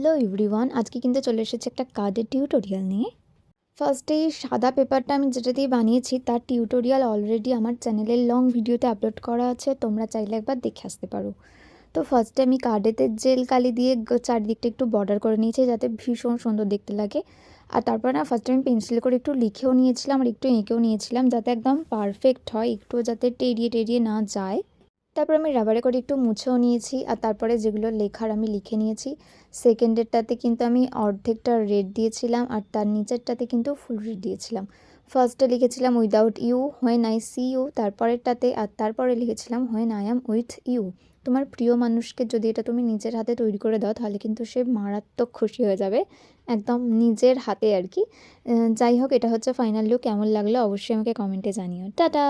Hello everyone, আজকে কিন্তু চলে এসেছে একটা কার্ডের টিউটোরিয়াল নিয়ে। ফার্স্টে সাদা পেপারটা আমি যেটা দিয়ে বানিয়েছি তার টিউটোরিয়াল অলরেডি আমার চ্যানেলের লং ভিডিওতে আপলোড করা আছে, তোমরা চাইলে একবার দেখে আসতে পারো। তো ফার্স্টে আমি কার্ডেতে জেল কালি দিয়ে চারিদিকটা একটু বর্ডার করে নিয়েছি যাতে ভীষণ সুন্দর দেখতে লাগে। আর তারপর না ফার্স্টে আমি পেন্সিল করে একটু লিখেও নিয়েছিলাম আর একটু এঁকেও নিয়েছিলাম যাতে একদম পারফেক্ট হয়, একটু যাতে টেরিয়ে টেরিয়ে না যায়। তারপর আমি রাবারে করে একটু মুছেও নিয়েছি আর তারপরে যেগুলো লেখার আমি লিখে নিয়েছি। সেকেন্ডেরটাতে কিন্তু আমি অর্ধেকটা রেড দিয়েছিলাম আর তার নিচেরটাতে কিন্তু ফুল রেড দিয়েছিলাম। ফার্স্টে লিখেছিলাম without you when I see you, তারপরেরটাতে আর তারপরে লিখেছিলাম when I am with you. তোমার প্রিয় মানুষকে যদি এটা তুমি নিজের হাতে তৈরি করে দাও তাহলে কিন্তু সে মারাত্মক খুশি হয়ে যাবে, একদম নিজের হাতে আর কি। যাই হোক, এটা হচ্ছে ফাইনাল লুক। কেমন লাগলো অবশ্যই আমাকে কমেন্টে জানিও। টাটা।